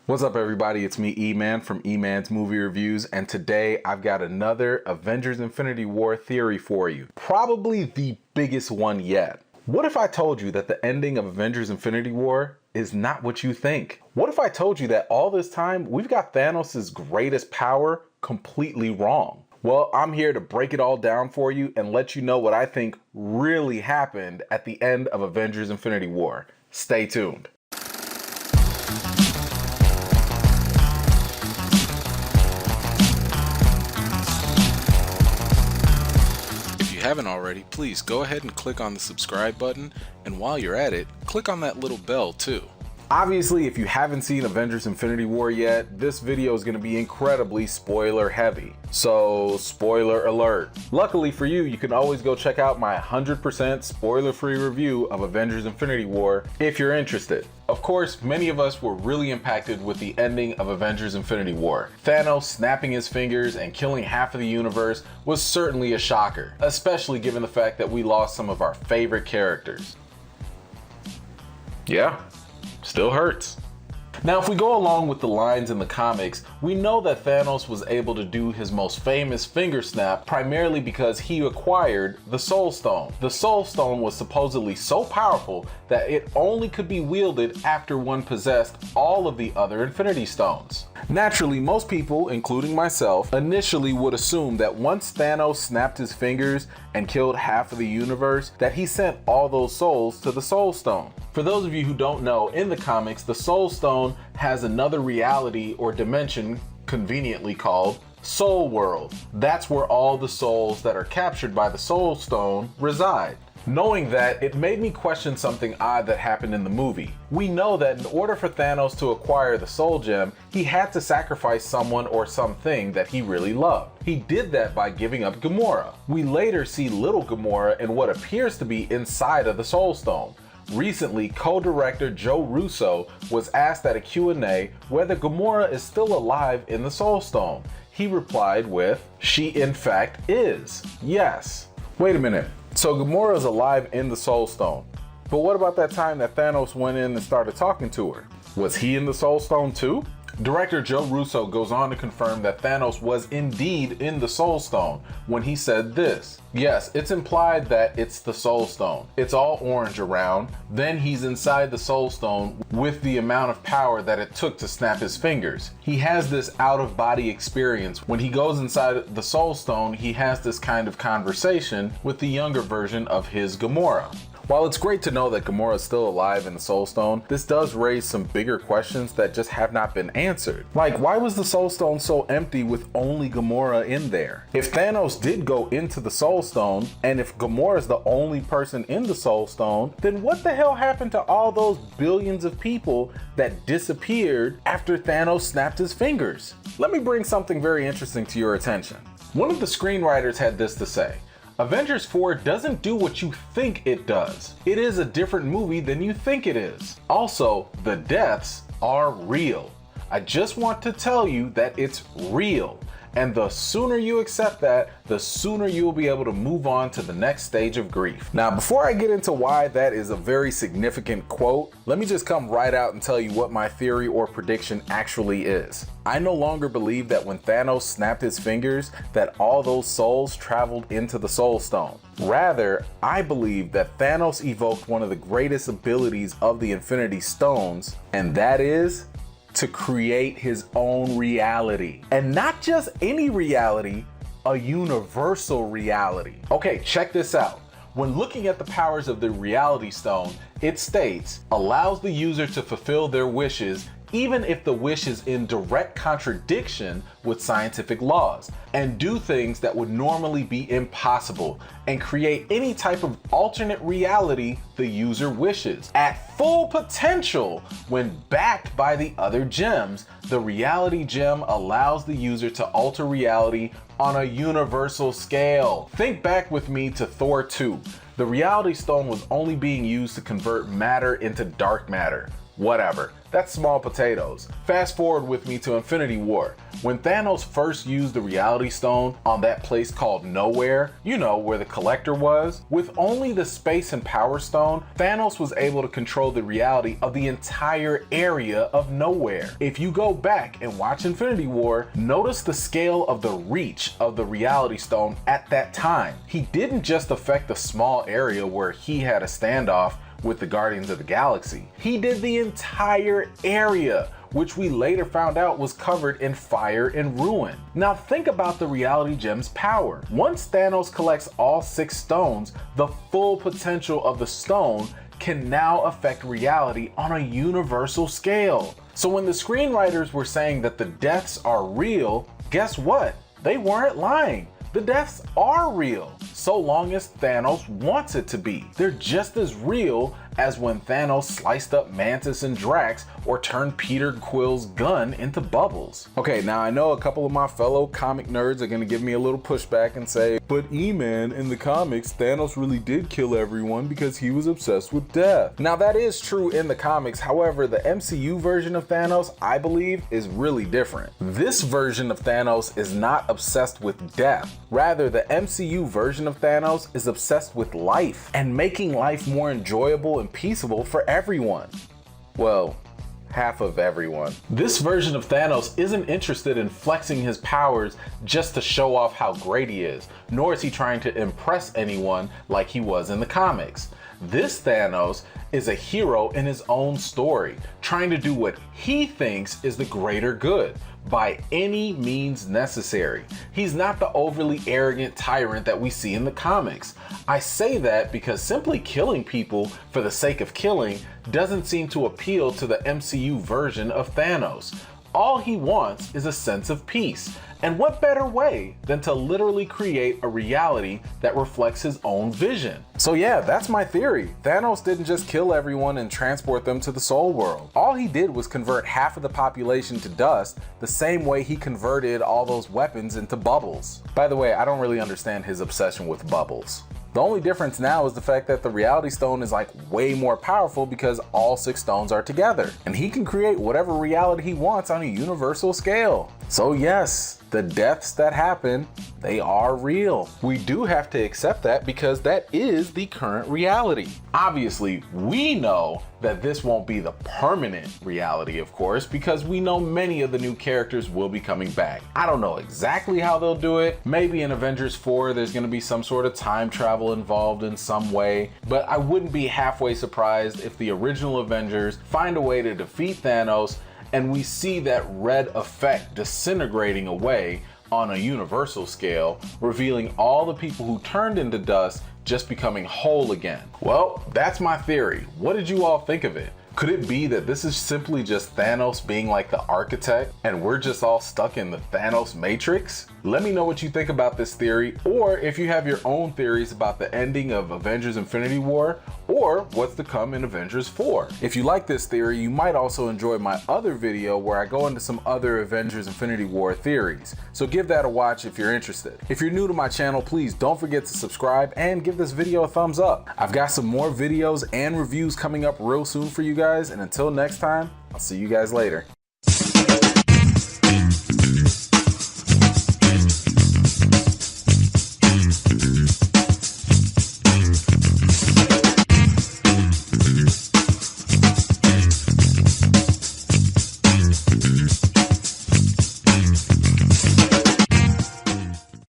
What's up, everybody? It's me, E-Man from E-Man's Movie Reviews, and today I've got another Avengers Infinity War theory for you. Probably the biggest one yet. What if I told you that the ending of Avengers Infinity War is not what you think? What if I told you that all this time we've got Thanos' greatest power completely wrong? Well, I'm here to break it all down for you and let you know what I think really happened at the end of Avengers Infinity War. Stay tuned. If you haven't already, please go ahead and click on the subscribe button, and while you're at it, click on that little bell too. Obviously, if you haven't seen Avengers Infinity War yet, this video is going to be incredibly spoiler heavy. So, spoiler alert. Luckily for you, you can always go check out my 100% spoiler-free review of Avengers Infinity War if you're interested. Of course, many of us were really impacted with the ending of Avengers Infinity War. Thanos snapping his fingers and killing half of the universe was certainly a shocker, especially given the fact that we lost some of our favorite characters. Yeah. Still hurts. Now, if we go along with the lines in the comics, we know that Thanos was able to do his most famous finger snap primarily because he acquired the Soul Stone. The Soul Stone was supposedly so powerful that it only could be wielded after one possessed all of the other Infinity Stones. Naturally, most people, including myself, initially would assume that once Thanos snapped his fingers and killed half of the universe, that he sent all those souls to the Soul Stone. For those of you who don't know, in the comics, the Soul Stone has another reality or dimension conveniently called Soul World. That's where all the souls that are captured by the Soul Stone reside. Knowing that, it made me question something odd that happened in the movie. We know that in order for Thanos to acquire the Soul Gem, he had to sacrifice someone or something that he really loved. He did that by giving up Gamora. We later see little Gamora in what appears to be inside of the Soul Stone. Recently, co-director Joe Russo was asked at a Q&A whether Gamora is still alive in the Soul Stone. He replied with, "She in fact is, yes." Wait a minute, so Gamora is alive in the Soul Stone. But what about that time that Thanos went in and started talking to her? Was he in the Soul Stone too? Director Joe Russo goes on to confirm that Thanos was indeed in the Soul Stone when he said this. Yes, it's implied that it's the Soul Stone. It's all orange around. Then he's inside the Soul Stone with the amount of power that it took to snap his fingers. He has this out-of-body experience. When he goes inside the Soul Stone, he has this kind of conversation with the younger version of his Gamora. While it's great to know that Gamora is still alive in the Soul Stone, this does raise some bigger questions that just have not been answered. Like, why was the Soul Stone so empty with only Gamora in there? If Thanos did go into the Soul Stone, and if Gamora is the only person in the Soul Stone, then what the hell happened to all those billions of people that disappeared after Thanos snapped his fingers? Let me bring something very interesting to your attention. One of the screenwriters had this to say. Avengers 4 doesn't do what you think it does. It is a different movie than you think it is. Also, the deaths are real. I just want to tell you that it's real. And the sooner you accept that, the sooner you'll be able to move on to the next stage of grief. Now, before I get into why that is a very significant quote, let me just come right out and tell you what my theory or prediction actually is. I no longer believe that when Thanos snapped his fingers, that all those souls traveled into the Soul Stone. Rather, I believe that Thanos evoked one of the greatest abilities of the Infinity Stones, and that is to create his own reality. And not just any reality, a universal reality. Okay, check this out. When looking at the powers of the Reality Stone, it states, allows the user to fulfill their wishes even if the wish is in direct contradiction with scientific laws, and do things that would normally be impossible, and create any type of alternate reality the user wishes. At full potential, when backed by the other gems, the Reality Gem allows the user to alter reality on a universal scale. Think back with me to Thor 2. The Reality Stone was only being used to convert matter into dark matter. Whatever. That's small potatoes. Fast forward with me to Infinity War. When Thanos first used the Reality Stone on that place called Nowhere, you know, where the Collector was, with only the Space and Power Stone, Thanos was able to control the reality of the entire area of Nowhere. If you go back and watch Infinity War, notice the scale of the reach of the Reality Stone at that time. He didn't just affect the small area where he had a standoff with the Guardians of the Galaxy. He did the entire area, which we later found out was covered in fire and ruin. Now think about the Reality Gem's power. Once Thanos collects all 6 stones, the full potential of the stone can now affect reality on a universal scale. So when the screenwriters were saying that the deaths are real, guess what? They weren't lying. The deaths are real, so long as Thanos wants it to be. They're just as real as when Thanos sliced up Mantis and Drax or turned Peter Quill's gun into bubbles. Okay, now I know a couple of my fellow comic nerds are gonna give me a little pushback and say, but E-Man, in the comics, Thanos really did kill everyone because he was obsessed with death. Now that is true in the comics, however, the MCU version of Thanos, I believe, is really different. This version of Thanos is not obsessed with death. Rather, the MCU version of Thanos is obsessed with life and making life more enjoyable and peaceable for everyone. Well, half of everyone. This version of Thanos isn't interested in flexing his powers just to show off how great he is, nor is he trying to impress anyone like he was in the comics. This Thanos is a hero in his own story, trying to do what he thinks is the greater good by any means necessary. He's not the overly arrogant tyrant that we see in the comics. I say that because simply killing people for the sake of killing doesn't seem to appeal to the MCU version of Thanos. All he wants is a sense of peace. And what better way than to literally create a reality that reflects his own vision? So yeah, that's my theory. Thanos didn't just kill everyone and transport them to the Soul World. All he did was convert half of the population to dust, the same way he converted all those weapons into bubbles. By the way, I don't really understand his obsession with bubbles. The only difference now is the fact that the Reality Stone is like way more powerful because all 6 stones are together, and he can create whatever reality he wants on a universal scale. So yes, the deaths that happen, they are real. We do have to accept that because that is the current reality. Obviously, we know that this won't be the permanent reality, of course, because we know many of the new characters will be coming back. I don't know exactly how they'll do it. Maybe in Avengers 4, there's gonna be some sort of time travel involved in some way, but I wouldn't be halfway surprised if the original Avengers find a way to defeat Thanos and we see that red effect disintegrating away on a universal scale, revealing all the people who turned into dust just becoming whole again. Well, that's my theory. What did you all think of it? Could it be that this is simply just Thanos being like the architect and we're just all stuck in the Thanos matrix? Let me know what you think about this theory, or if you have your own theories about the ending of Avengers Infinity War or what's to come in Avengers 4. If you like this theory, you might also enjoy my other video where I go into some other Avengers Infinity War theories. So give that a watch if you're interested. If you're new to my channel, please don't forget to subscribe and give this video a thumbs up. I've got some more videos and reviews coming up real soon for you guys, and until next time, I'll see you guys later.